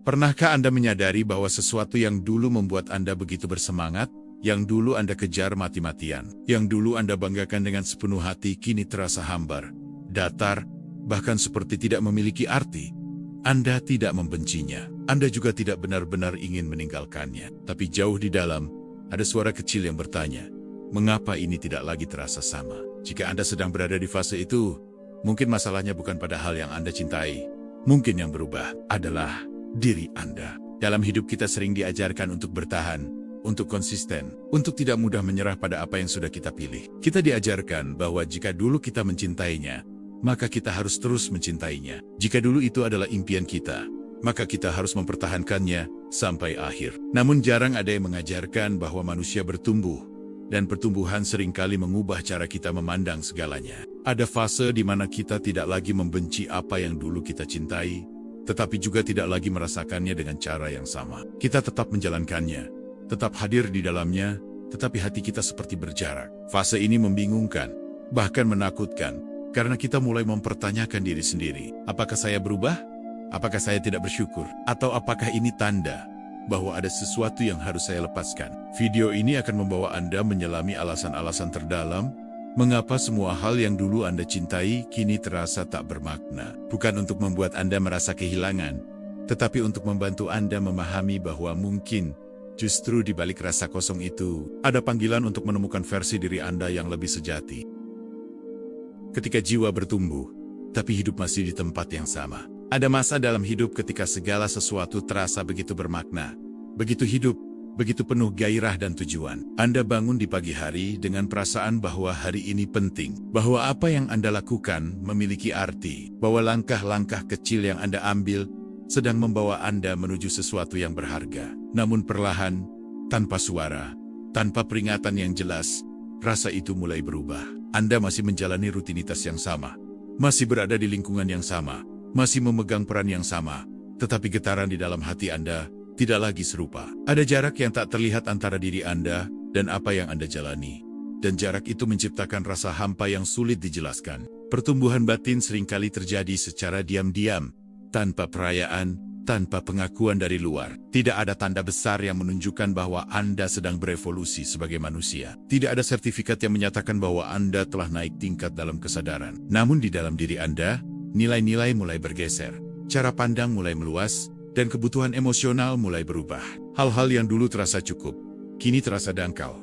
Pernahkah Anda menyadari bahwa sesuatu yang dulu membuat Anda begitu bersemangat, yang dulu Anda kejar mati-matian, yang dulu Anda banggakan dengan sepenuh hati kini terasa hambar, datar, bahkan seperti tidak memiliki arti? Anda tidak membencinya. Anda juga tidak benar-benar ingin meninggalkannya. Tapi jauh di dalam, ada suara kecil yang bertanya, mengapa ini tidak lagi terasa sama? Jika Anda sedang berada di fase itu, mungkin masalahnya bukan pada hal yang Anda cintai. Mungkin yang berubah adalah diri Anda. Dalam hidup kita sering diajarkan untuk bertahan, untuk konsisten, untuk tidak mudah menyerah pada apa yang sudah kita pilih. Kita diajarkan bahwa jika dulu kita mencintainya, maka kita harus terus mencintainya. Jika dulu itu adalah impian kita, maka kita harus mempertahankannya sampai akhir. Namun jarang ada yang mengajarkan bahwa manusia bertumbuh, dan pertumbuhan seringkali mengubah cara kita memandang segalanya. Ada fase di mana kita tidak lagi membenci apa yang dulu kita cintai, tetapi juga tidak lagi merasakannya dengan cara yang sama. Kita tetap menjalankannya, tetap hadir di dalamnya, tetapi hati kita seperti berjarak. Fase ini membingungkan, bahkan menakutkan, karena kita mulai mempertanyakan diri sendiri. Apakah saya berubah? Apakah saya tidak bersyukur? Atau apakah ini tanda bahwa ada sesuatu yang harus saya lepaskan? Video ini akan membawa Anda menyelami alasan-alasan terdalam mengapa semua hal yang dulu Anda cintai kini terasa tak bermakna. Bukan untuk membuat Anda merasa kehilangan, tetapi untuk membantu Anda memahami bahwa mungkin justru di balik rasa kosong itu ada panggilan untuk menemukan versi diri Anda yang lebih sejati. Ketika jiwa bertumbuh, tapi hidup masih di tempat yang sama. Ada masa dalam hidup ketika segala sesuatu terasa begitu bermakna, begitu hidup, begitu penuh gairah dan tujuan. Anda bangun di pagi hari dengan perasaan bahwa hari ini penting, bahwa apa yang Anda lakukan memiliki arti, bahwa langkah-langkah kecil yang Anda ambil sedang membawa Anda menuju sesuatu yang berharga. Namun perlahan, tanpa suara, tanpa peringatan yang jelas, rasa itu mulai berubah. Anda masih menjalani rutinitas yang sama, masih berada di lingkungan yang sama, masih memegang peran yang sama, tetapi getaran di dalam hati Anda tidak lagi serupa. Ada jarak yang tak terlihat antara diri Anda dan apa yang Anda jalani. Dan jarak itu menciptakan rasa hampa yang sulit dijelaskan. Pertumbuhan batin seringkali terjadi secara diam-diam, tanpa perayaan, tanpa pengakuan dari luar. Tidak ada tanda besar yang menunjukkan bahwa Anda sedang berevolusi sebagai manusia. Tidak ada sertifikat yang menyatakan bahwa Anda telah naik tingkat dalam kesadaran. Namun di dalam diri Anda, nilai-nilai mulai bergeser. Cara pandang mulai meluas, dan kebutuhan emosional mulai berubah. Hal-hal yang dulu terasa cukup, kini terasa dangkal.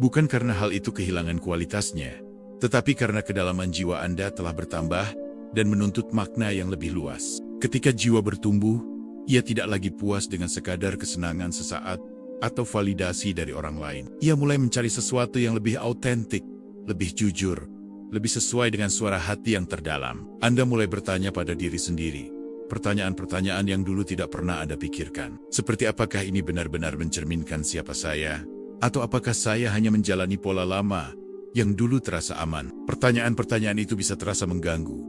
Bukan karena hal itu kehilangan kualitasnya, tetapi karena kedalaman jiwa Anda telah bertambah dan menuntut makna yang lebih luas. Ketika jiwa bertumbuh, ia tidak lagi puas dengan sekadar kesenangan sesaat atau validasi dari orang lain. Ia mulai mencari sesuatu yang lebih autentik, lebih jujur, lebih sesuai dengan suara hati yang terdalam. Anda mulai bertanya pada diri sendiri, pertanyaan-pertanyaan yang dulu tidak pernah Anda pikirkan. Seperti apakah ini benar-benar mencerminkan siapa saya? Atau apakah saya hanya menjalani pola lama yang dulu terasa aman? Pertanyaan-pertanyaan itu bisa terasa mengganggu,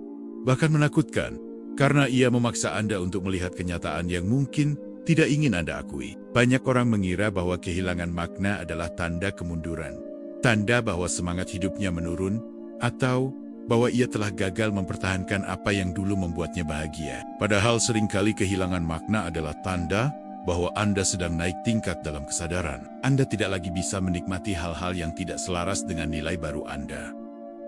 bahkan menakutkan, karena ia memaksa Anda untuk melihat kenyataan yang mungkin tidak ingin Anda akui. Banyak orang mengira bahwa kehilangan makna adalah tanda kemunduran, tanda bahwa semangat hidupnya menurun, atau bahwa ia telah gagal mempertahankan apa yang dulu membuatnya bahagia. Padahal seringkali kehilangan makna adalah tanda bahwa Anda sedang naik tingkat dalam kesadaran. Anda tidak lagi bisa menikmati hal-hal yang tidak selaras dengan nilai baru Anda.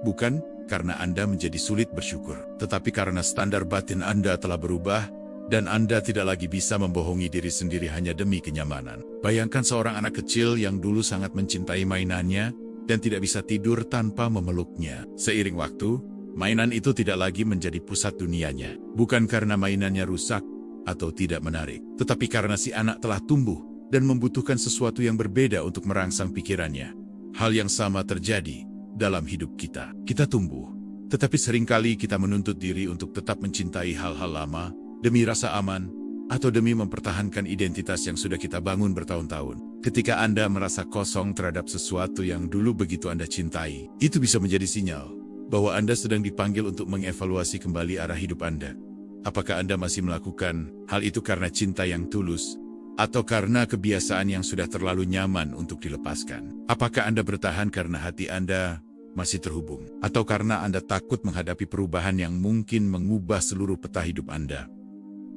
Bukan karena Anda menjadi sulit bersyukur, tetapi karena standar batin Anda telah berubah, dan Anda tidak lagi bisa membohongi diri sendiri hanya demi kenyamanan. Bayangkan seorang anak kecil yang dulu sangat mencintai mainannya, dan tidak bisa tidur tanpa memeluknya. Seiring waktu, mainan itu tidak lagi menjadi pusat dunianya. Bukan karena mainannya rusak atau tidak menarik, tetapi karena si anak telah tumbuh dan membutuhkan sesuatu yang berbeda untuk merangsang pikirannya. Hal yang sama terjadi dalam hidup kita. Kita tumbuh, tetapi seringkali kita menuntut diri untuk tetap mencintai hal-hal lama demi rasa aman atau demi mempertahankan identitas yang sudah kita bangun bertahun-tahun. Ketika Anda merasa kosong terhadap sesuatu yang dulu begitu Anda cintai, itu bisa menjadi sinyal bahwa Anda sedang dipanggil untuk mengevaluasi kembali arah hidup Anda. Apakah Anda masih melakukan hal itu karena cinta yang tulus, atau karena kebiasaan yang sudah terlalu nyaman untuk dilepaskan? Apakah Anda bertahan karena hati Anda masih terhubung, atau karena Anda takut menghadapi perubahan yang mungkin mengubah seluruh peta hidup Anda?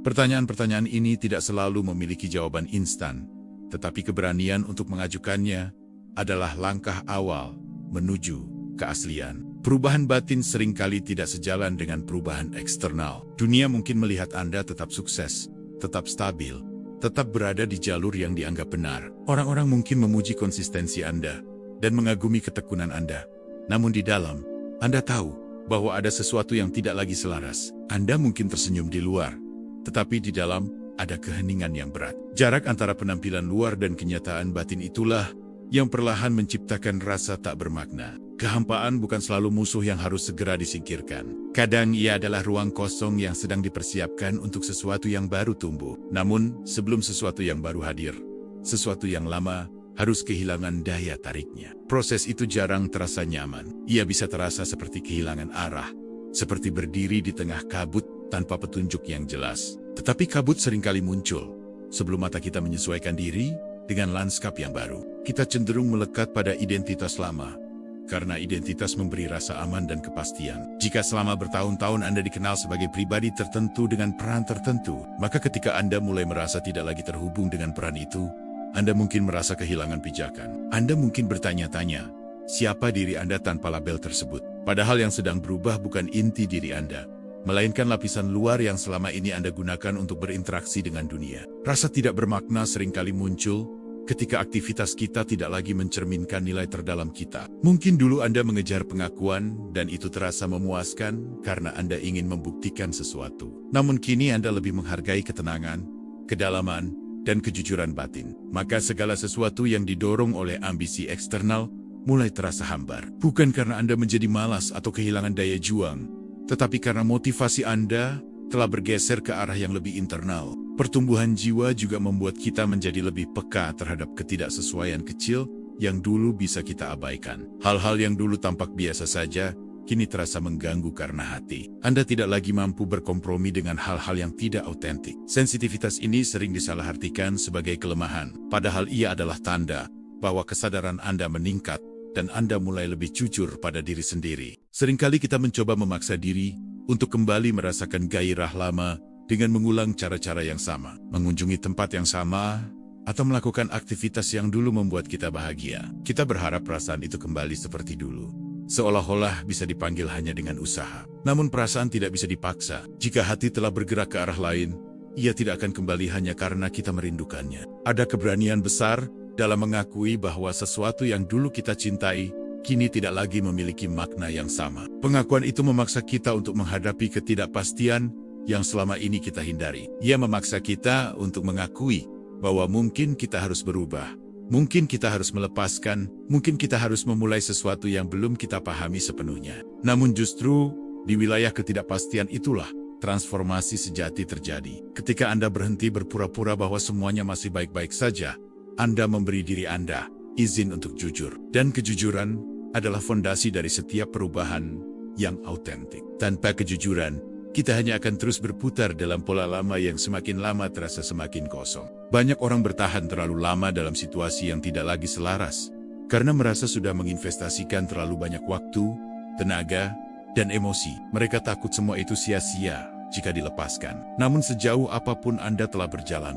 Pertanyaan-pertanyaan ini tidak selalu memiliki jawaban instan, tetapi keberanian untuk mengajukannya adalah langkah awal menuju keaslian. Perubahan batin seringkali tidak sejalan dengan perubahan eksternal. Dunia mungkin melihat Anda tetap sukses, tetap stabil, tetap berada di jalur yang dianggap benar. Orang-orang mungkin memuji konsistensi Anda dan mengagumi ketekunan Anda. Namun di dalam, Anda tahu bahwa ada sesuatu yang tidak lagi selaras. Anda mungkin tersenyum di luar, tetapi di dalam ada keheningan yang berat. Jarak antara penampilan luar dan kenyataan batin itulah yang perlahan menciptakan rasa tak bermakna. Kehampaan bukan selalu musuh yang harus segera disingkirkan. Kadang ia adalah ruang kosong yang sedang dipersiapkan untuk sesuatu yang baru tumbuh. Namun, sebelum sesuatu yang baru hadir, sesuatu yang lama harus kehilangan daya tariknya. Proses itu jarang terasa nyaman. Ia bisa terasa seperti kehilangan arah, seperti berdiri di tengah kabut tanpa petunjuk yang jelas. Tetapi kabut seringkali muncul sebelum mata kita menyesuaikan diri dengan lanskap yang baru. Kita cenderung melekat pada identitas lama, karena identitas memberi rasa aman dan kepastian. Jika selama bertahun-tahun Anda dikenal sebagai pribadi tertentu dengan peran tertentu, maka ketika Anda mulai merasa tidak lagi terhubung dengan peran itu, Anda mungkin merasa kehilangan pijakan. Anda mungkin bertanya-tanya, siapa diri Anda tanpa label tersebut? Padahal yang sedang berubah bukan inti diri Anda, melainkan lapisan luar yang selama ini Anda gunakan untuk berinteraksi dengan dunia. Rasa tidak bermakna seringkali muncul ketika aktivitas kita tidak lagi mencerminkan nilai terdalam kita. Mungkin dulu Anda mengejar pengakuan dan itu terasa memuaskan karena Anda ingin membuktikan sesuatu. Namun kini Anda lebih menghargai ketenangan, kedalaman, dan kejujuran batin. Maka segala sesuatu yang didorong oleh ambisi eksternal mulai terasa hambar. Bukan karena Anda menjadi malas atau kehilangan daya juang, tetapi karena motivasi Anda telah bergeser ke arah yang lebih internal. Pertumbuhan jiwa juga membuat kita menjadi lebih peka terhadap ketidaksesuaian kecil yang dulu bisa kita abaikan. Hal-hal yang dulu tampak biasa saja, kini terasa mengganggu karena hati. Anda tidak lagi mampu berkompromi dengan hal-hal yang tidak autentik. Sensitivitas ini sering disalahartikan sebagai kelemahan, padahal ia adalah tanda bahwa kesadaran Anda meningkat dan Anda mulai lebih jujur pada diri sendiri. Seringkali kita mencoba memaksa diri untuk kembali merasakan gairah lama dengan mengulang cara-cara yang sama, mengunjungi tempat yang sama, atau melakukan aktivitas yang dulu membuat kita bahagia. Kita berharap perasaan itu kembali seperti dulu, seolah-olah bisa dipanggil hanya dengan usaha. Namun perasaan tidak bisa dipaksa. Jika hati telah bergerak ke arah lain, ia tidak akan kembali hanya karena kita merindukannya. Ada keberanian besar dalam mengakui bahwa sesuatu yang dulu kita cintai kini tidak lagi memiliki makna yang sama. Pengakuan itu memaksa kita untuk menghadapi ketidakpastian yang selama ini kita hindari. Ia memaksa kita untuk mengakui bahwa mungkin kita harus berubah, mungkin kita harus melepaskan, mungkin kita harus memulai sesuatu yang belum kita pahami sepenuhnya. Namun justru di wilayah ketidakpastian itulah transformasi sejati terjadi. Ketika Anda berhenti berpura-pura bahwa semuanya masih baik-baik saja, Anda memberi diri Anda izin untuk jujur. Dan kejujuran adalah fondasi dari setiap perubahan yang autentik. Tanpa kejujuran, kita hanya akan terus berputar dalam pola lama yang semakin lama terasa semakin kosong. Banyak orang bertahan terlalu lama dalam situasi yang tidak lagi selaras, karena merasa sudah menginvestasikan terlalu banyak waktu, tenaga, dan emosi. Mereka takut semua itu sia-sia jika dilepaskan. Namun sejauh apapun Anda telah berjalan,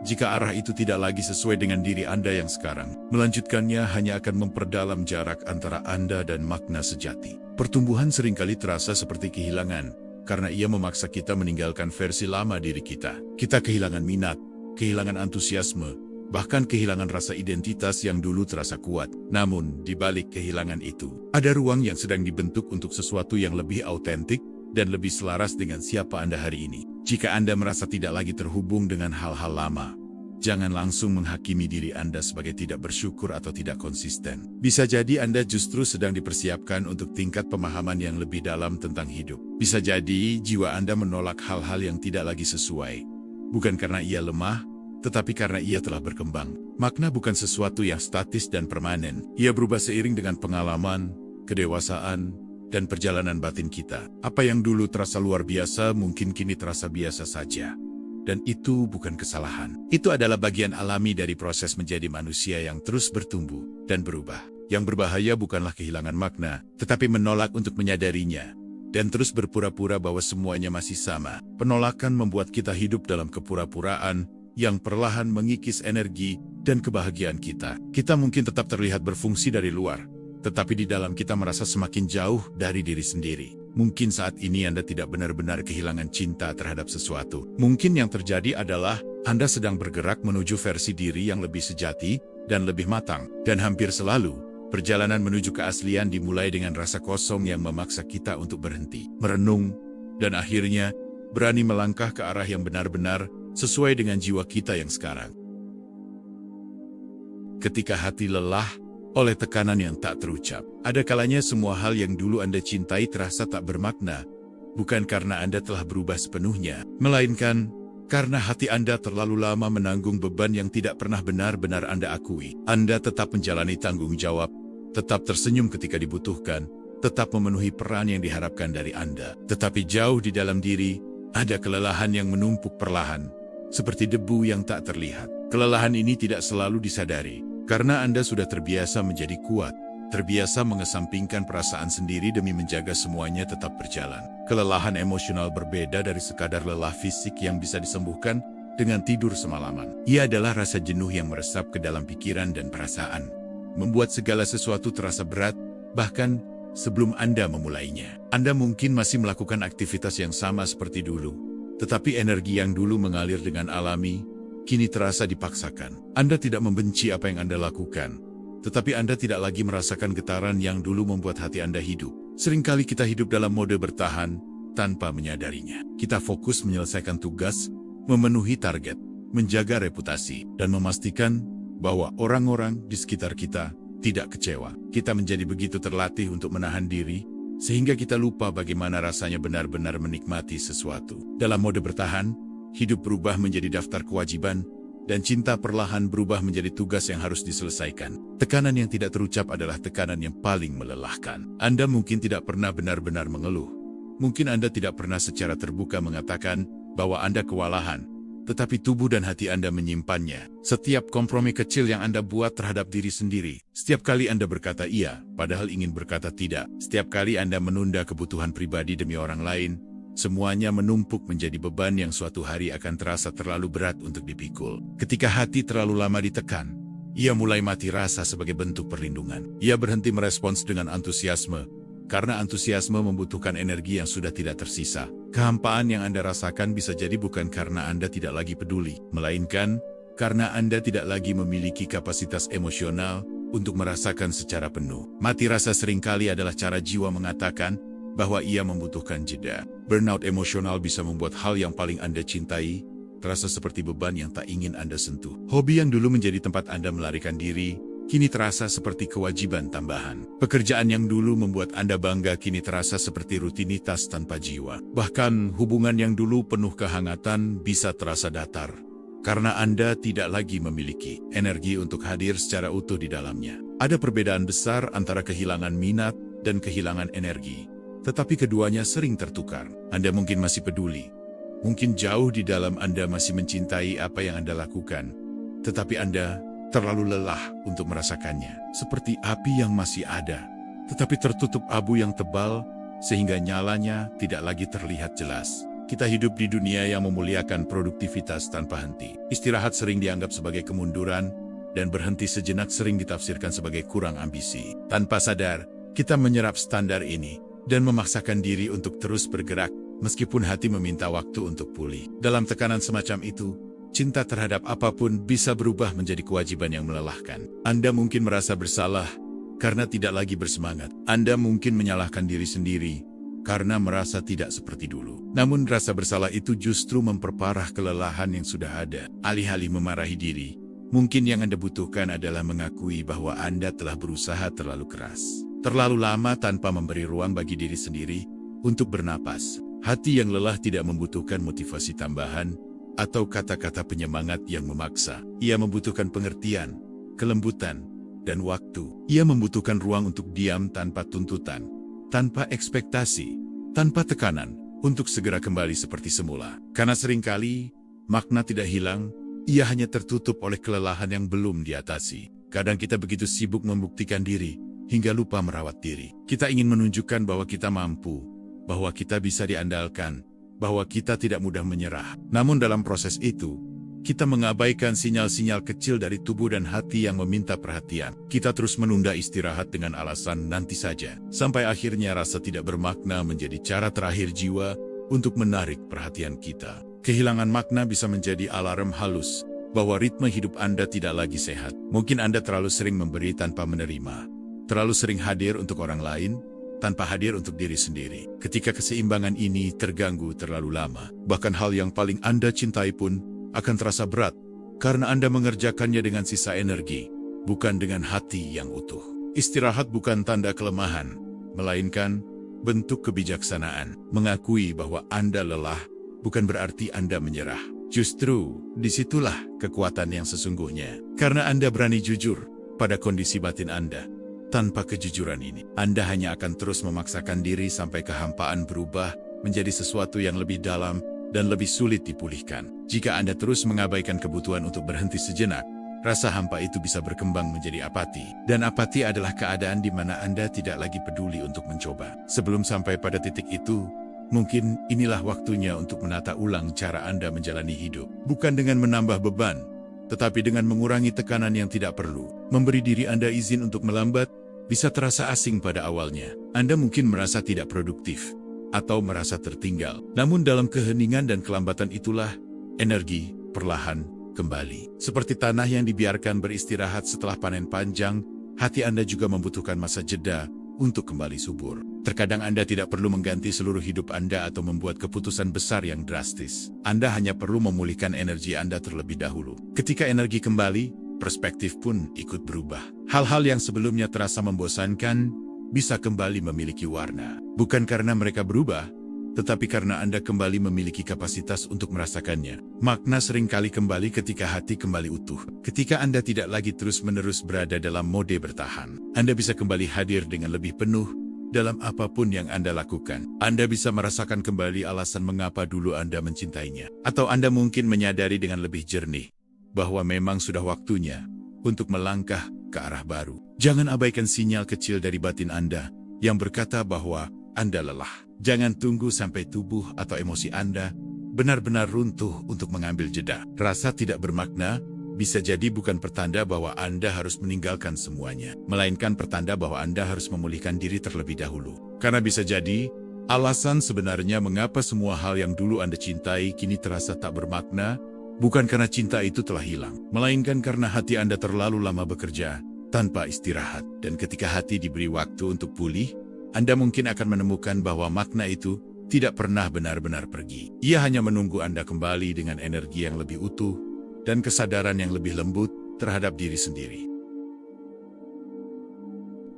jika arah itu tidak lagi sesuai dengan diri Anda yang sekarang, melanjutkannya hanya akan memperdalam jarak antara Anda dan makna sejati. Pertumbuhan seringkali terasa seperti kehilangan, karena ia memaksa kita meninggalkan versi lama diri kita. Kita kehilangan minat, kehilangan antusiasme, bahkan kehilangan rasa identitas yang dulu terasa kuat. Namun, di balik kehilangan itu, ada ruang yang sedang dibentuk untuk sesuatu yang lebih autentik dan lebih selaras dengan siapa Anda hari ini. Jika Anda merasa tidak lagi terhubung dengan hal-hal lama, jangan langsung menghakimi diri Anda sebagai tidak bersyukur atau tidak konsisten. Bisa jadi Anda justru sedang dipersiapkan untuk tingkat pemahaman yang lebih dalam tentang hidup. Bisa jadi jiwa Anda menolak hal-hal yang tidak lagi sesuai, bukan karena ia lemah, tetapi karena ia telah berkembang. Makna bukan sesuatu yang statis dan permanen. Ia berubah seiring dengan pengalaman, kedewasaan, dan perjalanan batin kita. Apa yang dulu terasa luar biasa mungkin kini terasa biasa saja. Dan itu bukan kesalahan. Itu adalah bagian alami dari proses menjadi manusia yang terus bertumbuh dan berubah. Yang berbahaya bukanlah kehilangan makna, tetapi menolak untuk menyadarinya. dan terus berpura-pura bahwa semuanya masih sama. Penolakan membuat kita hidup dalam kepura-puraan yang perlahan mengikis energi dan kebahagiaan kita. Kita mungkin tetap terlihat berfungsi dari luar, tetapi di dalam kita merasa semakin jauh dari diri sendiri. Mungkin saat ini Anda tidak benar-benar kehilangan cinta terhadap sesuatu. Mungkin yang terjadi adalah Anda sedang bergerak menuju versi diri yang lebih sejati dan lebih matang. Dan hampir selalu, perjalanan menuju keaslian dimulai dengan rasa kosong yang memaksa kita untuk berhenti, merenung, dan akhirnya berani melangkah ke arah yang benar-benar sesuai dengan jiwa kita yang sekarang. Ketika hati lelah oleh tekanan yang tak terucap, ada kalanya semua hal yang dulu Anda cintai terasa tak bermakna, bukan karena Anda telah berubah sepenuhnya, melainkan karena hati Anda terlalu lama menanggung beban yang tidak pernah benar-benar Anda akui. Anda tetap menjalani tanggung jawab, tetap tersenyum ketika dibutuhkan, tetap memenuhi peran yang diharapkan dari Anda. Tetapi jauh di dalam diri, ada kelelahan yang menumpuk perlahan, seperti debu yang tak terlihat. Kelelahan ini tidak selalu disadari, karena Anda sudah terbiasa menjadi kuat, terbiasa mengesampingkan perasaan sendiri demi menjaga semuanya tetap berjalan. Kelelahan emosional berbeda dari sekadar lelah fisik yang bisa disembuhkan dengan tidur semalaman. Ia adalah rasa jenuh yang meresap ke dalam pikiran dan perasaan, membuat segala sesuatu terasa berat, bahkan sebelum Anda memulainya. Anda mungkin masih melakukan aktivitas yang sama seperti dulu, tetapi energi yang dulu mengalir dengan alami, kini terasa dipaksakan. Anda tidak membenci apa yang Anda lakukan, tetapi Anda tidak lagi merasakan getaran yang dulu membuat hati Anda hidup. Seringkali kita hidup dalam mode bertahan tanpa menyadarinya. Kita fokus menyelesaikan tugas, memenuhi target, menjaga reputasi, dan memastikan bahwa orang-orang di sekitar kita tidak kecewa. Kita menjadi begitu terlatih untuk menahan diri, sehingga kita lupa bagaimana rasanya benar-benar menikmati sesuatu. Dalam mode bertahan, hidup berubah menjadi daftar kewajiban, dan cinta perlahan berubah menjadi tugas yang harus diselesaikan. Tekanan yang tidak terucap adalah tekanan yang paling melelahkan. Anda mungkin tidak pernah benar-benar mengeluh. Mungkin Anda tidak pernah secara terbuka mengatakan bahwa Anda kewalahan, tetapi tubuh dan hati Anda menyimpannya. Setiap kompromi kecil yang Anda buat terhadap diri sendiri, setiap kali Anda berkata iya, padahal ingin berkata tidak, setiap kali Anda menunda kebutuhan pribadi demi orang lain, semuanya menumpuk menjadi beban yang suatu hari akan terasa terlalu berat untuk dipikul. Ketika hati terlalu lama ditekan, ia mulai mati rasa sebagai bentuk perlindungan. Ia berhenti merespons dengan antusiasme, karena antusiasme membutuhkan energi yang sudah tidak tersisa. Kehampaan yang Anda rasakan bisa jadi bukan karena Anda tidak lagi peduli, melainkan karena Anda tidak lagi memiliki kapasitas emosional untuk merasakan secara penuh. Mati rasa seringkali adalah cara jiwa mengatakan bahwa ia membutuhkan jeda. Burnout emosional bisa membuat hal yang paling Anda cintai terasa seperti beban yang tak ingin Anda sentuh. Hobi yang dulu menjadi tempat Anda melarikan diri, kini terasa seperti kewajiban tambahan. Pekerjaan yang dulu membuat Anda bangga kini terasa seperti rutinitas tanpa jiwa. Bahkan hubungan yang dulu penuh kehangatan bisa terasa datar, karena Anda tidak lagi memiliki energi untuk hadir secara utuh di dalamnya. Ada perbedaan besar antara kehilangan minat dan kehilangan energi, tetapi keduanya sering tertukar. Anda mungkin masih peduli, mungkin jauh di dalam Anda masih mencintai apa yang Anda lakukan, tetapi Anda terlalu lelah untuk merasakannya. Seperti api yang masih ada, tetapi tertutup abu yang tebal, sehingga nyalanya tidak lagi terlihat jelas. Kita hidup di dunia yang memuliakan produktivitas tanpa henti. Istirahat sering dianggap sebagai kemunduran, dan berhenti sejenak sering ditafsirkan sebagai kurang ambisi. Tanpa sadar, kita menyerap standar ini, dan memaksakan diri untuk terus bergerak, meskipun hati meminta waktu untuk pulih. Dalam tekanan semacam itu, cinta terhadap apapun bisa berubah menjadi kewajiban yang melelahkan. Anda mungkin merasa bersalah karena tidak lagi bersemangat. Anda mungkin menyalahkan diri sendiri karena merasa tidak seperti dulu. Namun rasa bersalah itu justru memperparah kelelahan yang sudah ada. Alih-alih memarahi diri, mungkin yang Anda butuhkan adalah mengakui bahwa Anda telah berusaha terlalu keras, terlalu lama tanpa memberi ruang bagi diri sendiri untuk bernapas. Hati yang lelah tidak membutuhkan motivasi tambahan atau kata-kata penyemangat yang memaksa. Ia membutuhkan pengertian, kelembutan, dan waktu. Ia membutuhkan ruang untuk diam tanpa tuntutan, tanpa ekspektasi, tanpa tekanan, untuk segera kembali seperti semula. Karena seringkali, makna tidak hilang, ia hanya tertutup oleh kelelahan yang belum diatasi. Kadang kita begitu sibuk membuktikan diri, hingga lupa merawat diri. Kita ingin menunjukkan bahwa kita mampu, bahwa kita bisa diandalkan, bahwa kita tidak mudah menyerah. Namun dalam proses itu, kita mengabaikan sinyal-sinyal kecil dari tubuh dan hati yang meminta perhatian. Kita terus menunda istirahat dengan alasan nanti saja, sampai akhirnya rasa tidak bermakna menjadi cara terakhir jiwa untuk menarik perhatian kita. Kehilangan makna bisa menjadi alarm halus bahwa ritme hidup Anda tidak lagi sehat. Mungkin Anda terlalu sering memberi tanpa menerima, terlalu sering hadir untuk orang lain, tanpa hadir untuk diri sendiri. Ketika keseimbangan ini terganggu terlalu lama, bahkan hal yang paling Anda cintai pun akan terasa berat, karena Anda mengerjakannya dengan sisa energi, bukan dengan hati yang utuh. Istirahat bukan tanda kelemahan, melainkan bentuk kebijaksanaan. Mengakui bahwa Anda lelah, bukan berarti Anda menyerah. Justru, disitulah kekuatan yang sesungguhnya. Karena Anda berani jujur pada kondisi batin Anda. Tanpa kejujuran ini, Anda hanya akan terus memaksakan diri sampai kehampaan berubah menjadi sesuatu yang lebih dalam dan lebih sulit dipulihkan. Jika Anda terus mengabaikan kebutuhan untuk berhenti sejenak, rasa hampa itu bisa berkembang menjadi apati. Dan apati adalah keadaan di mana Anda tidak lagi peduli untuk mencoba. Sebelum sampai pada titik itu, mungkin inilah waktunya untuk menata ulang cara Anda menjalani hidup. Bukan dengan menambah beban, tetapi dengan mengurangi tekanan yang tidak perlu. Memberi diri Anda izin untuk melambat bisa terasa asing pada awalnya. Anda mungkin merasa tidak produktif atau merasa tertinggal. Namun dalam keheningan dan kelambatan itulah energi perlahan kembali. Seperti tanah yang dibiarkan beristirahat setelah panen panjang, hati Anda juga membutuhkan masa jeda untuk kembali subur. Terkadang Anda tidak perlu mengganti seluruh hidup Anda atau membuat keputusan besar yang drastis. Anda hanya perlu memulihkan energi Anda terlebih dahulu. Ketika energi kembali, perspektif pun ikut berubah. Hal-hal yang sebelumnya terasa membosankan bisa kembali memiliki warna. Bukan karena mereka berubah, tetapi karena Anda kembali memiliki kapasitas untuk merasakannya. Makna seringkali kembali ketika hati kembali utuh. Ketika Anda tidak lagi terus-menerus berada dalam mode bertahan, Anda bisa kembali hadir dengan lebih penuh dalam apapun yang Anda lakukan. Anda bisa merasakan kembali alasan mengapa dulu Anda mencintainya. Atau Anda mungkin menyadari dengan lebih jernih bahwa memang sudah waktunya untuk melangkah ke arah baru. Jangan abaikan sinyal kecil dari batin Anda yang berkata bahwa Anda lelah. Jangan tunggu sampai tubuh atau emosi Anda benar-benar runtuh untuk mengambil jeda. Rasa tidak bermakna bisa jadi bukan pertanda bahwa Anda harus meninggalkan semuanya, melainkan pertanda bahwa Anda harus memulihkan diri terlebih dahulu. Karena bisa jadi, alasan sebenarnya mengapa semua hal yang dulu Anda cintai kini terasa tak bermakna, bukan karena cinta itu telah hilang, melainkan karena hati Anda terlalu lama bekerja tanpa istirahat. Dan ketika hati diberi waktu untuk pulih, Anda mungkin akan menemukan bahwa makna itu tidak pernah benar-benar pergi. Ia hanya menunggu Anda kembali dengan energi yang lebih utuh dan kesadaran yang lebih lembut terhadap diri sendiri.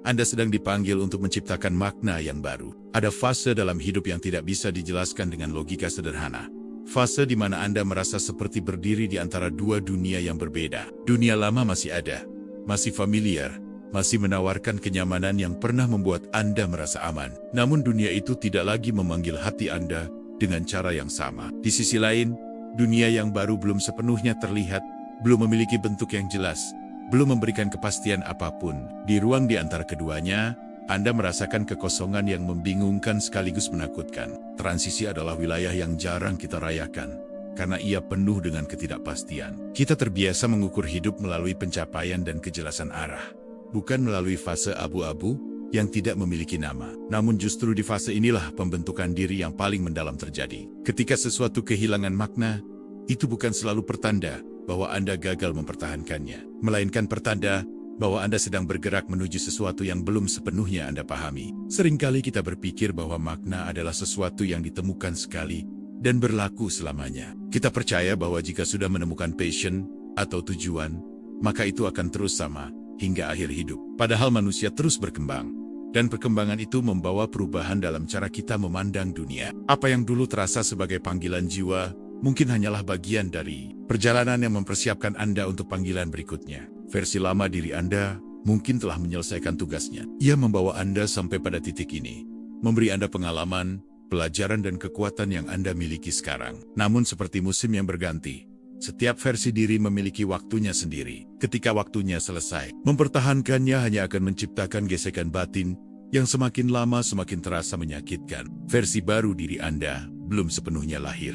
Anda sedang dipanggil untuk menciptakan makna yang baru. Ada fase dalam hidup yang tidak bisa dijelaskan dengan logika sederhana. Fase di mana Anda merasa seperti berdiri di antara dua dunia yang berbeda. Dunia lama masih ada, masih familiar, masih menawarkan kenyamanan yang pernah membuat Anda merasa aman. Namun dunia itu tidak lagi memanggil hati Anda dengan cara yang sama. Di sisi lain, dunia yang baru belum sepenuhnya terlihat, belum memiliki bentuk yang jelas, belum memberikan kepastian apapun. Di ruang di antara keduanya, Anda merasakan kekosongan yang membingungkan sekaligus menakutkan. Transisi adalah wilayah yang jarang kita rayakan, karena ia penuh dengan ketidakpastian. Kita terbiasa mengukur hidup melalui pencapaian dan kejelasan arah, bukan melalui fase abu-abu yang tidak memiliki nama. Namun justru di fase inilah pembentukan diri yang paling mendalam terjadi. Ketika sesuatu kehilangan makna, itu bukan selalu pertanda bahwa Anda gagal mempertahankannya, melainkan pertanda bahwa Anda sedang bergerak menuju sesuatu yang belum sepenuhnya Anda pahami. Seringkali kita berpikir bahwa makna adalah sesuatu yang ditemukan sekali dan berlaku selamanya. Kita percaya bahwa jika sudah menemukan passion atau tujuan, maka itu akan terus sama hingga akhir hidup. Padahal manusia terus berkembang, dan perkembangan itu membawa perubahan dalam cara kita memandang dunia. Apa yang dulu terasa sebagai panggilan jiwa, mungkin hanyalah bagian dari perjalanan yang mempersiapkan Anda untuk panggilan berikutnya. Versi lama diri Anda mungkin telah menyelesaikan tugasnya. Ia membawa Anda sampai pada titik ini, memberi Anda pengalaman, pelajaran dan kekuatan yang Anda miliki sekarang. Namun seperti musim yang berganti, setiap versi diri memiliki waktunya sendiri. Ketika waktunya selesai, mempertahankannya hanya akan menciptakan gesekan batin yang semakin lama semakin terasa menyakitkan. Versi baru diri Anda belum sepenuhnya lahir.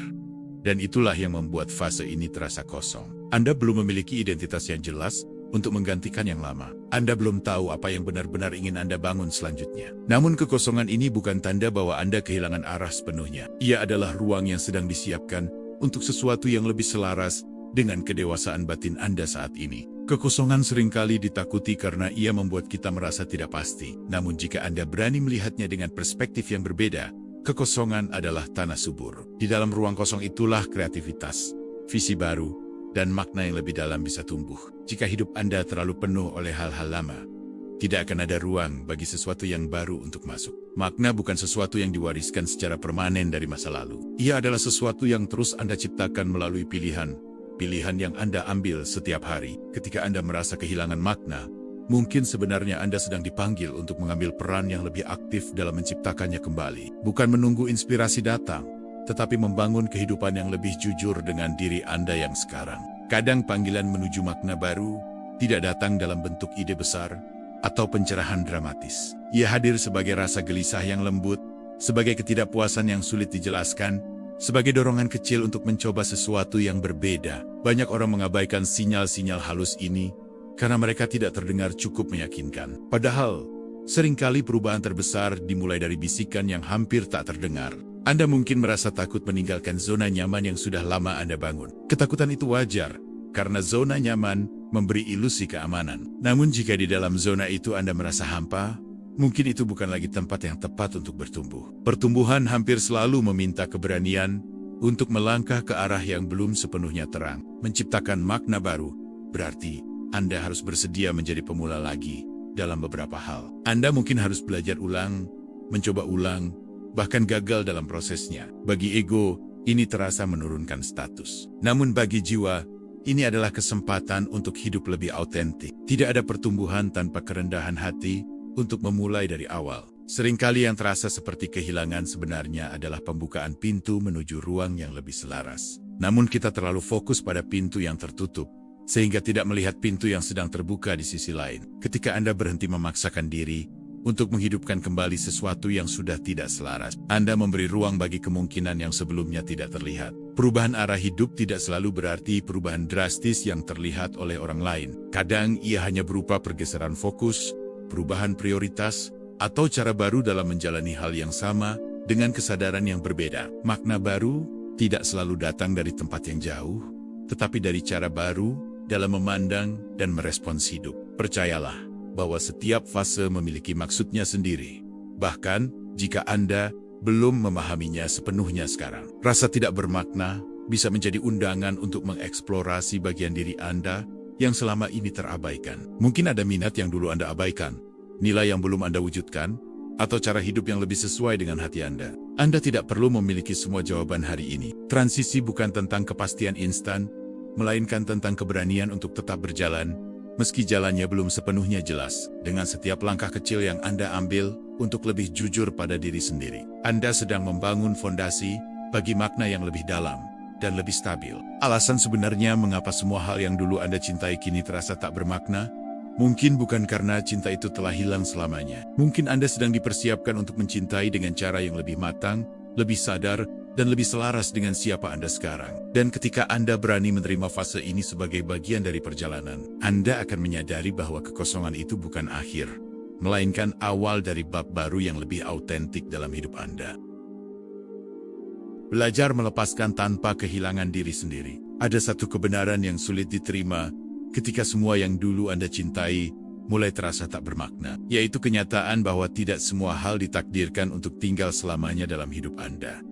Dan itulah yang membuat fase ini terasa kosong. Anda belum memiliki identitas yang jelas untuk menggantikan yang lama. Anda belum tahu apa yang benar-benar ingin Anda bangun selanjutnya. Namun kekosongan ini bukan tanda bahwa Anda kehilangan arah sepenuhnya. Ia adalah ruang yang sedang disiapkan untuk sesuatu yang lebih selaras dengan kedewasaan batin Anda saat ini. Kekosongan seringkali ditakuti karena ia membuat kita merasa tidak pasti. Namun jika Anda berani melihatnya dengan perspektif yang berbeda, kekosongan adalah tanah subur. Di dalam ruang kosong itulah kreativitas, visi baru, dan makna yang lebih dalam bisa tumbuh. Jika hidup Anda terlalu penuh oleh hal-hal lama, tidak akan ada ruang bagi sesuatu yang baru untuk masuk. Makna bukan sesuatu yang diwariskan secara permanen dari masa lalu. Ia adalah sesuatu yang terus Anda ciptakan melalui pilihan yang Anda ambil setiap hari. Ketika Anda merasa kehilangan makna, mungkin sebenarnya Anda sedang dipanggil untuk mengambil peran yang lebih aktif dalam menciptakannya kembali. Bukan menunggu inspirasi datang, tetapi membangun kehidupan yang lebih jujur dengan diri Anda yang sekarang. Kadang panggilan menuju makna baru tidak datang dalam bentuk ide besar atau pencerahan dramatis. Ia hadir sebagai rasa gelisah yang lembut, sebagai ketidakpuasan yang sulit dijelaskan, sebagai dorongan kecil untuk mencoba sesuatu yang berbeda. Banyak orang mengabaikan sinyal-sinyal halus ini karena mereka tidak terdengar cukup meyakinkan. Padahal, seringkali perubahan terbesar dimulai dari bisikan yang hampir tak terdengar. Anda mungkin merasa takut meninggalkan zona nyaman yang sudah lama Anda bangun. Ketakutan itu wajar, karena zona nyaman memberi ilusi keamanan. Namun jika di dalam zona itu Anda merasa hampa, mungkin itu bukan lagi tempat yang tepat untuk bertumbuh. Pertumbuhan hampir selalu meminta keberanian untuk melangkah ke arah yang belum sepenuhnya terang. Menciptakan makna baru berarti Anda harus bersedia menjadi pemula lagi dalam beberapa hal. Anda mungkin harus belajar ulang, mencoba ulang, bahkan gagal dalam prosesnya. Bagi ego, ini terasa menurunkan status. Namun bagi jiwa, ini adalah kesempatan untuk hidup lebih autentik. Tidak ada pertumbuhan tanpa kerendahan hati untuk memulai dari awal. Seringkali yang terasa seperti kehilangan sebenarnya adalah pembukaan pintu menuju ruang yang lebih selaras. Namun kita terlalu fokus pada pintu yang tertutup, sehingga tidak melihat pintu yang sedang terbuka di sisi lain. Ketika Anda berhenti memaksakan diri untuk menghidupkan kembali sesuatu yang sudah tidak selaras, Anda memberi ruang bagi kemungkinan yang sebelumnya tidak terlihat. Perubahan arah hidup tidak selalu berarti perubahan drastis yang terlihat oleh orang lain. Kadang ia hanya berupa pergeseran fokus, perubahan prioritas, atau cara baru dalam menjalani hal yang sama dengan kesadaran yang berbeda. Makna baru tidak selalu datang dari tempat yang jauh, tetapi dari cara baru dalam memandang dan merespons hidup. Percayalah bahwa setiap fase memiliki maksudnya sendiri. Bahkan jika Anda belum memahaminya sepenuhnya sekarang. Rasa tidak bermakna bisa menjadi undangan untuk mengeksplorasi bagian diri Anda yang selama ini terabaikan. Mungkin ada minat yang dulu Anda abaikan, nilai yang belum Anda wujudkan, atau cara hidup yang lebih sesuai dengan hati Anda. Anda tidak perlu memiliki semua jawaban hari ini. Transisi bukan tentang kepastian instan, melainkan tentang keberanian untuk tetap berjalan, meski jalannya belum sepenuhnya jelas. Dengan setiap langkah kecil yang Anda ambil untuk lebih jujur pada diri sendiri, Anda sedang membangun fondasi bagi makna yang lebih dalam dan lebih stabil. Alasan sebenarnya mengapa semua hal yang dulu Anda cintai kini terasa tak bermakna, mungkin bukan karena cinta itu telah hilang selamanya. Mungkin Anda sedang dipersiapkan untuk mencintai dengan cara yang lebih matang, lebih sadar, dan lebih selaras dengan siapa Anda sekarang. Dan ketika Anda berani menerima fase ini sebagai bagian dari perjalanan, Anda akan menyadari bahwa kekosongan itu bukan akhir, melainkan awal dari bab baru yang lebih autentik dalam hidup Anda. Belajar melepaskan tanpa kehilangan diri sendiri. Ada satu kebenaran yang sulit diterima ketika semua yang dulu Anda cintai mulai terasa tak bermakna, yaitu kenyataan bahwa tidak semua hal ditakdirkan untuk tinggal selamanya dalam hidup Anda.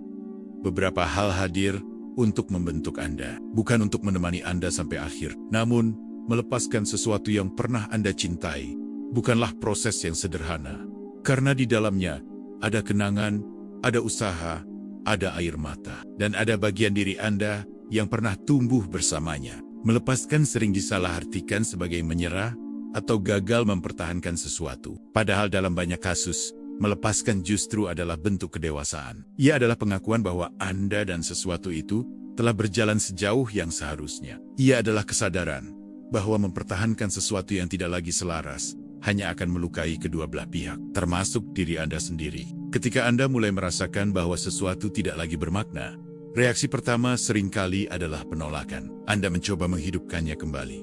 Beberapa hal hadir untuk membentuk Anda, bukan untuk menemani Anda sampai akhir. Namun, melepaskan sesuatu yang pernah Anda cintai bukanlah proses yang sederhana, karena di dalamnya ada kenangan, ada usaha, ada air mata, dan ada bagian diri Anda yang pernah tumbuh bersamanya. Melepaskan sering disalahartikan sebagai menyerah atau gagal mempertahankan sesuatu. Padahal dalam banyak kasus, melepaskan justru adalah bentuk kedewasaan. Ia adalah pengakuan bahwa Anda dan sesuatu itu telah berjalan sejauh yang seharusnya. Ia adalah kesadaran bahwa mempertahankan sesuatu yang tidak lagi selaras hanya akan melukai kedua belah pihak, termasuk diri Anda sendiri. Ketika Anda mulai merasakan bahwa sesuatu tidak lagi bermakna, reaksi pertama seringkali adalah penolakan. Anda mencoba menghidupkannya kembali,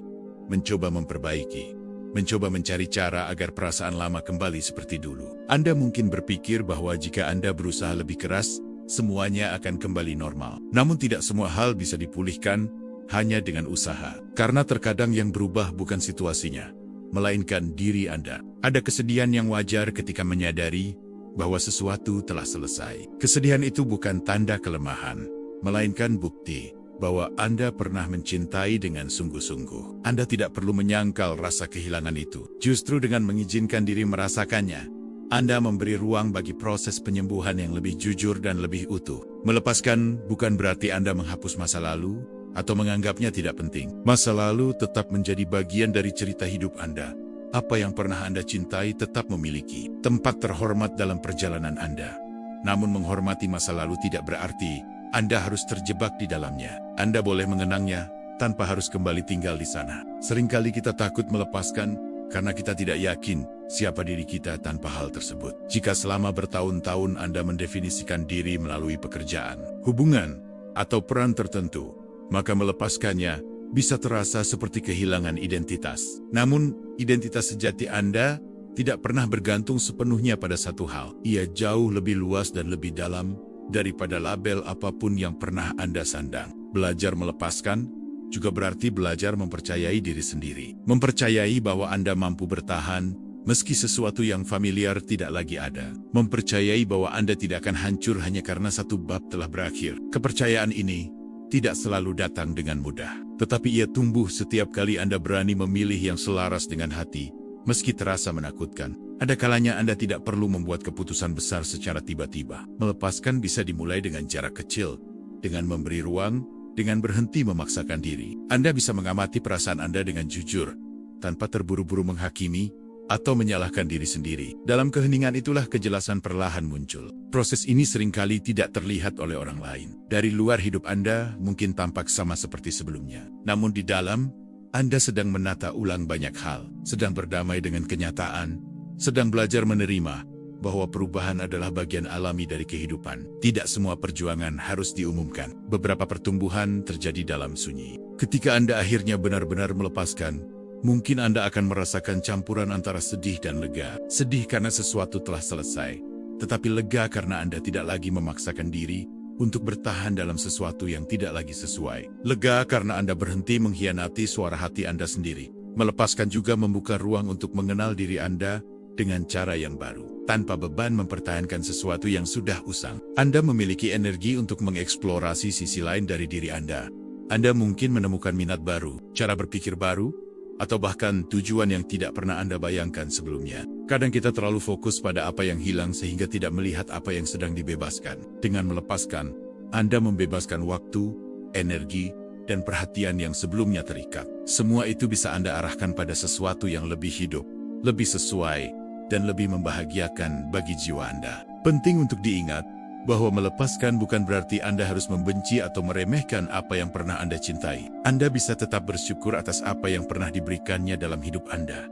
mencoba memperbaiki, mencoba mencari cara agar perasaan lama kembali seperti dulu. Anda mungkin berpikir bahwa jika Anda berusaha lebih keras, semuanya akan kembali normal. Namun tidak semua hal bisa dipulihkan hanya dengan usaha. Karena terkadang yang berubah bukan situasinya, melainkan diri Anda. Ada kesedihan yang wajar ketika menyadari bahwa sesuatu telah selesai. Kesedihan itu bukan tanda kelemahan, melainkan bukti bahwa Anda pernah mencintai dengan sungguh-sungguh. Anda tidak perlu menyangkal rasa kehilangan itu. Justru dengan mengizinkan diri merasakannya, Anda memberi ruang bagi proses penyembuhan yang lebih jujur dan lebih utuh. Melepaskan bukan berarti Anda menghapus masa lalu atau menganggapnya tidak penting. Masa lalu tetap menjadi bagian dari cerita hidup Anda. Apa yang pernah Anda cintai tetap memiliki tempat terhormat dalam perjalanan Anda. Namun menghormati masa lalu tidak berarti Anda harus terjebak di dalamnya. Anda boleh mengenangnya tanpa harus kembali tinggal di sana. Seringkali kita takut melepaskan karena kita tidak yakin siapa diri kita tanpa hal tersebut. Jika selama bertahun-tahun Anda mendefinisikan diri melalui pekerjaan, hubungan, atau peran tertentu, maka melepaskannya bisa terasa seperti kehilangan identitas. Namun, identitas sejati Anda tidak pernah bergantung sepenuhnya pada satu hal. Ia jauh lebih luas dan lebih dalam daripada label apapun yang pernah Anda sandang. Belajar melepaskan juga berarti belajar mempercayai diri sendiri. Mempercayai bahwa Anda mampu bertahan meski sesuatu yang familiar tidak lagi ada. Mempercayai bahwa Anda tidak akan hancur hanya karena satu bab telah berakhir. Kepercayaan ini tidak selalu datang dengan mudah, tetapi ia tumbuh setiap kali Anda berani memilih yang selaras dengan hati, meski terasa menakutkan. Ada kalanya Anda tidak perlu membuat keputusan besar secara tiba-tiba. Melepaskan bisa dimulai dengan jarak kecil, dengan memberi ruang, dengan berhenti memaksakan diri. Anda bisa mengamati perasaan Anda dengan jujur, tanpa terburu-buru menghakimi atau menyalahkan diri sendiri. Dalam keheningan itulah kejelasan perlahan muncul. Proses ini seringkali tidak terlihat oleh orang lain. Dari luar hidup Anda mungkin tampak sama seperti sebelumnya. Namun di dalam, Anda sedang menata ulang banyak hal, sedang berdamai dengan kenyataan, sedang belajar menerima bahwa perubahan adalah bagian alami dari kehidupan. Tidak semua perjuangan harus diumumkan. Beberapa pertumbuhan terjadi dalam sunyi. Ketika Anda akhirnya benar-benar melepaskan, mungkin Anda akan merasakan campuran antara sedih dan lega. Sedih karena sesuatu telah selesai, tetapi lega karena Anda tidak lagi memaksakan diri untuk bertahan dalam sesuatu yang tidak lagi sesuai. Lega karena Anda berhenti mengkhianati suara hati Anda sendiri. Melepaskan juga membuka ruang untuk mengenal diri Anda dengan cara yang baru, tanpa beban mempertahankan sesuatu yang sudah usang. Anda memiliki energi untuk mengeksplorasi sisi lain dari diri Anda. Anda mungkin menemukan minat baru, cara berpikir baru, atau bahkan tujuan yang tidak pernah Anda bayangkan sebelumnya. Kadang kita terlalu fokus pada apa yang hilang sehingga tidak melihat apa yang sedang dibebaskan. Dengan melepaskan, Anda membebaskan waktu, energi, dan perhatian yang sebelumnya terikat. Semua itu bisa Anda arahkan pada sesuatu yang lebih hidup, lebih sesuai, dan lebih membahagiakan bagi jiwa Anda. Penting untuk diingat bahwa melepaskan bukan berarti Anda harus membenci atau meremehkan apa yang pernah Anda cintai. Anda bisa tetap bersyukur atas apa yang pernah diberikannya dalam hidup Anda.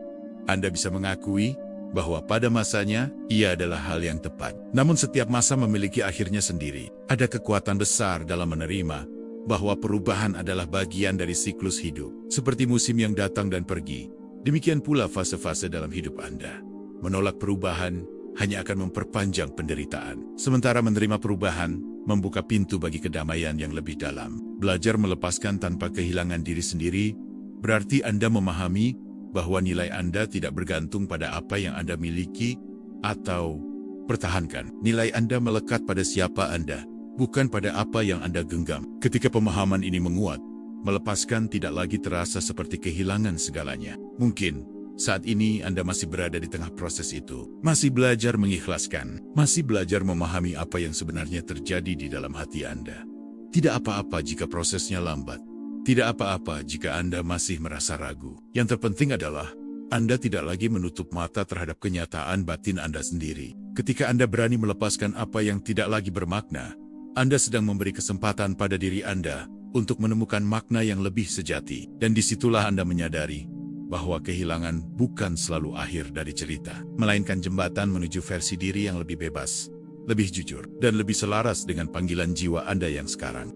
Anda bisa mengakui bahwa pada masanya, ia adalah hal yang tepat. Namun setiap masa memiliki akhirnya sendiri. Ada kekuatan besar dalam menerima bahwa perubahan adalah bagian dari siklus hidup. Seperti musim yang datang dan pergi, demikian pula fase-fase dalam hidup Anda. Menolak perubahan hanya akan memperpanjang penderitaan. Sementara menerima perubahan, membuka pintu bagi kedamaian yang lebih dalam. Belajar melepaskan tanpa kehilangan diri sendiri, berarti Anda memahami bahwa nilai Anda tidak bergantung pada apa yang Anda miliki atau pertahankan. Nilai Anda melekat pada siapa Anda, bukan pada apa yang Anda genggam. Ketika pemahaman ini menguat, melepaskan tidak lagi terasa seperti kehilangan segalanya. Mungkin saat ini Anda masih berada di tengah proses itu, masih belajar mengikhlaskan, masih belajar memahami apa yang sebenarnya terjadi di dalam hati Anda. Tidak apa-apa jika prosesnya lambat, tidak apa-apa jika Anda masih merasa ragu. Yang terpenting adalah Anda tidak lagi menutup mata terhadap kenyataan batin Anda sendiri. Ketika Anda berani melepaskan apa yang tidak lagi bermakna, Anda sedang memberi kesempatan pada diri Anda untuk menemukan makna yang lebih sejati. Dan disitulah Anda menyadari bahwa kehilangan bukan selalu akhir dari cerita, melainkan jembatan menuju versi diri yang lebih bebas, lebih jujur, dan lebih selaras dengan panggilan jiwa Anda yang sekarang.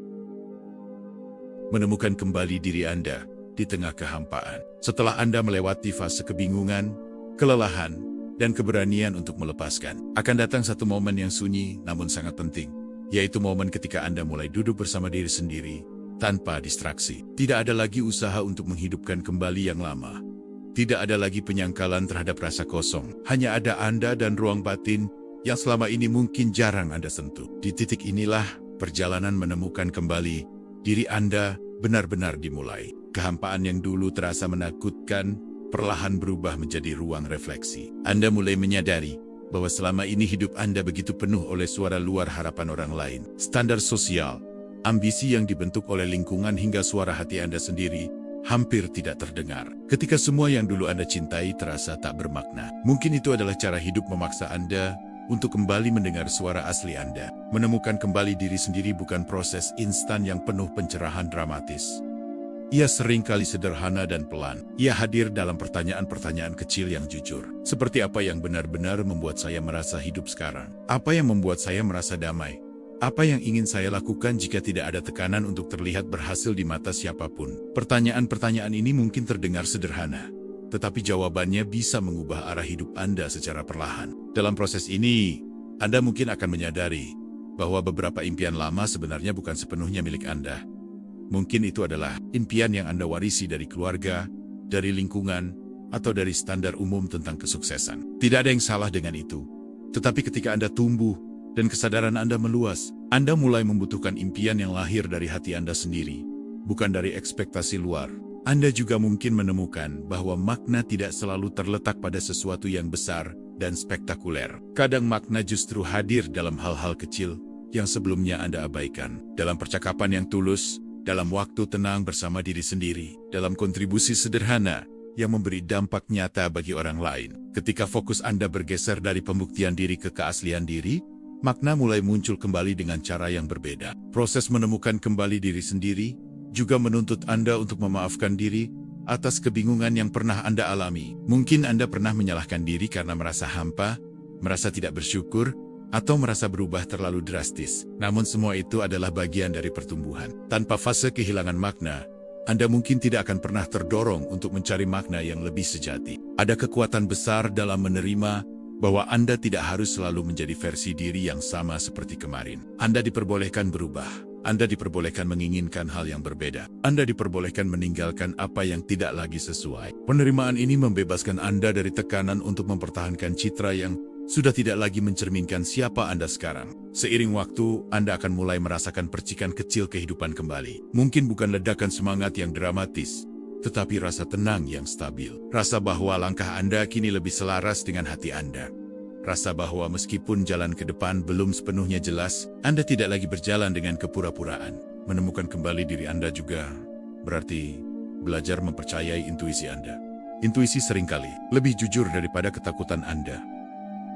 Menemukan kembali diri Anda di tengah kehampaan. Setelah Anda melewati fase kebingungan, kelelahan, dan keberanian untuk melepaskan, akan datang satu momen yang sunyi namun sangat penting, yaitu momen ketika Anda mulai duduk bersama diri sendiri, tanpa distraksi. Tidak ada lagi usaha untuk menghidupkan kembali yang lama. Tidak ada lagi penyangkalan terhadap rasa kosong. Hanya ada Anda dan ruang batin yang selama ini mungkin jarang Anda sentuh. Di titik inilah perjalanan menemukan kembali diri Anda benar-benar dimulai. Kehampaan yang dulu terasa menakutkan perlahan berubah menjadi ruang refleksi. Anda mulai menyadari bahwa selama ini hidup Anda begitu penuh oleh suara luar harapan orang lain, standar sosial, ambisi yang dibentuk oleh lingkungan hingga suara hati Anda sendiri hampir tidak terdengar. Ketika semua yang dulu Anda cintai terasa tak bermakna. Mungkin itu adalah cara hidup memaksa Anda untuk kembali mendengar suara asli Anda. Menemukan kembali diri sendiri bukan proses instan yang penuh pencerahan dramatis. Ia seringkali sederhana dan pelan. Ia hadir dalam pertanyaan-pertanyaan kecil yang jujur. Seperti apa yang benar-benar membuat saya merasa hidup sekarang? Apa yang membuat saya merasa damai? Apa yang ingin saya lakukan jika tidak ada tekanan untuk terlihat berhasil di mata siapapun? Pertanyaan-pertanyaan ini mungkin terdengar sederhana, tetapi jawabannya bisa mengubah arah hidup Anda secara perlahan. Dalam proses ini, Anda mungkin akan menyadari bahwa beberapa impian lama sebenarnya bukan sepenuhnya milik Anda. Mungkin itu adalah impian yang Anda warisi dari keluarga, dari lingkungan, atau dari standar umum tentang kesuksesan. Tidak ada yang salah dengan itu. Tetapi ketika Anda tumbuh, dan kesadaran Anda meluas, Anda mulai membutuhkan impian yang lahir dari hati Anda sendiri, bukan dari ekspektasi luar. Anda juga mungkin menemukan bahwa makna tidak selalu terletak pada sesuatu yang besar dan spektakuler. Kadang makna justru hadir dalam hal-hal kecil yang sebelumnya Anda abaikan. Dalam percakapan yang tulus, dalam waktu tenang bersama diri sendiri, dalam kontribusi sederhana yang memberi dampak nyata bagi orang lain. Ketika fokus Anda bergeser dari pembuktian diri ke keaslian diri, makna mulai muncul kembali dengan cara yang berbeda. Proses menemukan kembali diri sendiri juga menuntut Anda untuk memaafkan diri atas kebingungan yang pernah Anda alami. Mungkin Anda pernah menyalahkan diri karena merasa hampa, merasa tidak bersyukur, atau merasa berubah terlalu drastis. Namun semua itu adalah bagian dari pertumbuhan. Tanpa fase kehilangan makna, Anda mungkin tidak akan pernah terdorong untuk mencari makna yang lebih sejati. Ada kekuatan besar dalam menerima bahwa Anda tidak harus selalu menjadi versi diri yang sama seperti kemarin. Anda diperbolehkan berubah. Anda diperbolehkan menginginkan hal yang berbeda. Anda diperbolehkan meninggalkan apa yang tidak lagi sesuai. Penerimaan ini membebaskan Anda dari tekanan untuk mempertahankan citra yang sudah tidak lagi mencerminkan siapa Anda sekarang. Seiring waktu, Anda akan mulai merasakan percikan kecil kehidupan kembali. Mungkin bukan ledakan semangat yang dramatis, tetapi rasa tenang yang stabil. Rasa bahwa langkah Anda kini lebih selaras dengan hati Anda. Rasa bahwa meskipun jalan ke depan belum sepenuhnya jelas, Anda tidak lagi berjalan dengan kepura-puraan. Menemukan kembali diri Anda juga berarti belajar mempercayai intuisi Anda. Intuisi seringkali lebih jujur daripada ketakutan Anda.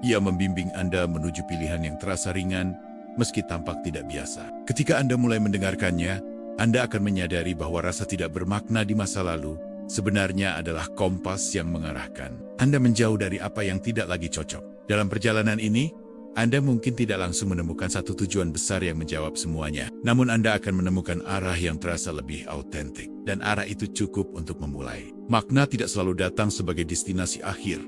Ia membimbing Anda menuju pilihan yang terasa ringan, meski tampak tidak biasa. Ketika Anda mulai mendengarkannya, Anda akan menyadari bahwa rasa tidak bermakna di masa lalu sebenarnya adalah kompas yang mengarahkan Anda menjauh dari apa yang tidak lagi cocok. Dalam perjalanan ini, Anda mungkin tidak langsung menemukan satu tujuan besar yang menjawab semuanya. Namun Anda akan menemukan arah yang terasa lebih autentik. Dan arah itu cukup untuk memulai. Makna tidak selalu datang sebagai destinasi akhir,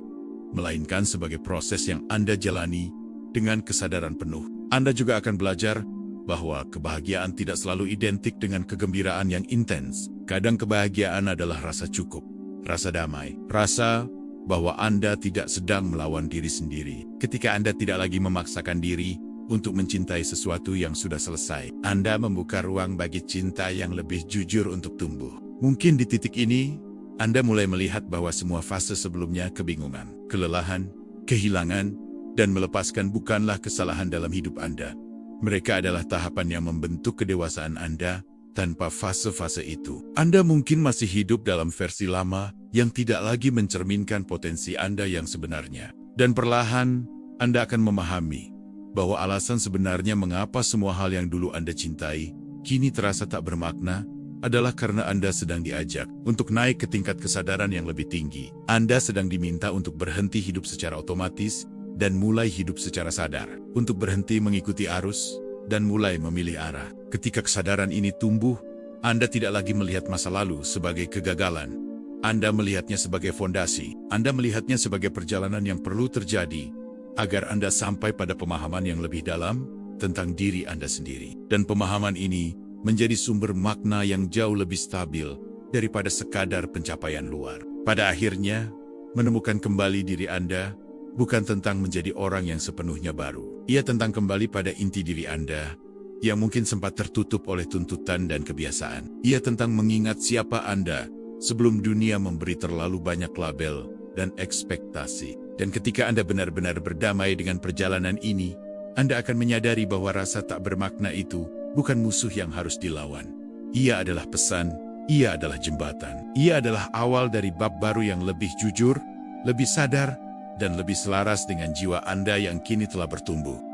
melainkan sebagai proses yang Anda jalani dengan kesadaran penuh. Anda juga akan belajar bahwa kebahagiaan tidak selalu identik dengan kegembiraan yang intens. Kadang kebahagiaan adalah rasa cukup, rasa damai, rasa bahwa Anda tidak sedang melawan diri sendiri. Ketika Anda tidak lagi memaksakan diri untuk mencintai sesuatu yang sudah selesai, Anda membuka ruang bagi cinta yang lebih jujur untuk tumbuh. Mungkin di titik ini, Anda mulai melihat bahwa semua fase sebelumnya kebingungan, kelelahan, kehilangan, dan melepaskan bukanlah kesalahan dalam hidup Anda. Mereka adalah tahapan yang membentuk kedewasaan Anda. Tanpa fase-fase itu, Anda mungkin masih hidup dalam versi lama yang tidak lagi mencerminkan potensi Anda yang sebenarnya. Dan perlahan, Anda akan memahami bahwa alasan sebenarnya mengapa semua hal yang dulu Anda cintai kini terasa tak bermakna adalah karena Anda sedang diajak untuk naik ke tingkat kesadaran yang lebih tinggi. Anda sedang diminta untuk berhenti hidup secara otomatis dan mulai hidup secara sadar, untuk berhenti mengikuti arus dan mulai memilih arah. Ketika kesadaran ini tumbuh, Anda tidak lagi melihat masa lalu sebagai kegagalan. Anda melihatnya sebagai fondasi. Anda melihatnya sebagai perjalanan yang perlu terjadi agar Anda sampai pada pemahaman yang lebih dalam tentang diri Anda sendiri. Dan pemahaman ini menjadi sumber makna yang jauh lebih stabil daripada sekadar pencapaian luar. Pada akhirnya, menemukan kembali diri Anda bukan tentang menjadi orang yang sepenuhnya baru. Ia tentang kembali pada inti diri Anda yang mungkin sempat tertutup oleh tuntutan dan kebiasaan. Ia tentang mengingat siapa Anda sebelum dunia memberi terlalu banyak label dan ekspektasi. Dan ketika Anda benar-benar berdamai dengan perjalanan ini, Anda akan menyadari bahwa rasa tak bermakna itu bukan musuh yang harus dilawan. Ia adalah pesan, ia adalah jembatan. Ia adalah awal dari bab baru yang lebih jujur, lebih sadar, dan lebih selaras dengan jiwa Anda yang kini telah bertumbuh.